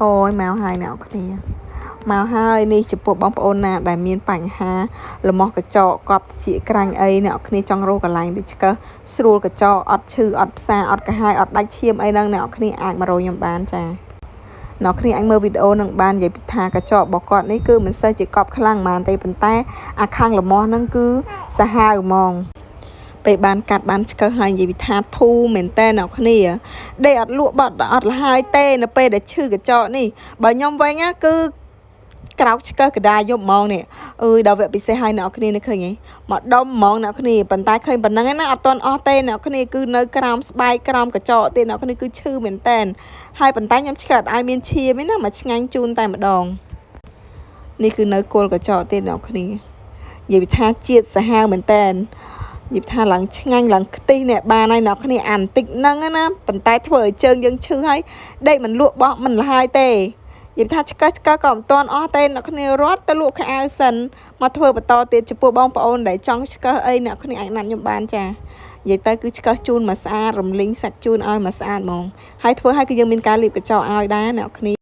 Ôi màu hai nào cái này màu haiนี่ចំពោះបងប្អូនណាដែលមានបញ្ហាលំអស់កញ្ចក់កប់ជាក្រាញ់អីអ្នកគ្នាចង់រកកន្លែងដូចឆ្កឹះស្រួលកញ្ចក់អត់ឈឺអត់ផ្សាអត់កាហាយអត់ដាច់ឈាមអីហ្នឹងអ្នកគ្នាអាចមករកខ្ញុំបានចាអ្នកគ្នាអាចមើលវីដេអូនឹងបាននិយាយពីថាកញ្ចក់របស់គាត់នេះគឺមិនសូវជាកប់ខ្លាំងហ្មងទេប៉ុន្តែអាខាងលំអស់ហ្នឹងគឺសាហាវហ្មងពេលបានកាត់បានឆ្កឹះហើយនិយាយពីថាធូរមែនតើអ្នកគ្នាដេកអត់លក់បាត់អត់លហើយទេនៅពេលដែលឈឺកញ្ចក់នេះបើខ្ញុំវិញគឺក្រោកឆ្កឹះកដាយប់ហ្មងនេះអើយដល់វគ្គពិសេសហើយអ្នកគ្នានេះឃើញហីមកដុំហ្មងអ្នកគ្នាប៉ុន្តែឃើញប៉ុណ្ណឹងណាអត់ទាន់អស់ទេអ្នកគ្នាគឺនៅក្រោមស្បែកក្រោមកញ្ចក់ទៀតអ្នកគ្នាគឺឈឺមែនតែនហើយប៉ុន្តែខ្ញុំឆ្កឹះអត់ឲ្យមានឈាមទេណាមកឆ្ងាញ់ជូនតែម្ដងនេះគឺនៅគល់កញ្ចក់ទៀតអ្នកគ្នានិយាយពីថាជាតិសាហាវមែនតែននិយាយថាឡើងឆ្ងាញ់ឡើងខ្ទិះអ្នកបានហើយអ្នកគ្នាអានតិចហ្នឹងណាប៉ុន្តែធ្វើឲ្យជើងយើងឈឺហើយដេកមិនលក់បោះមិនលហើយទេនិយាយថាឆ្កឹះក៏មិនទាន់អស់ទេអ្នកគ្នារត់ទៅលក់ខោអាវសិនមកធ្វើបន្តទៀតចំពោះបងប្អូនដែលចង់ឆ្កឹះអីអ្នកគ្នាអាចណាត់ខ្ញុំបានចានិយាយទៅគឺឆ្កឹះជូនមកស្អាតរំលីងសាច់ជូនឲ្យមកស្អាតហ្មងហើយធ្វើឲ្យគឺយើងមានការលាបកញ្ចក់ឲ្យដែរអ្នកគ្នា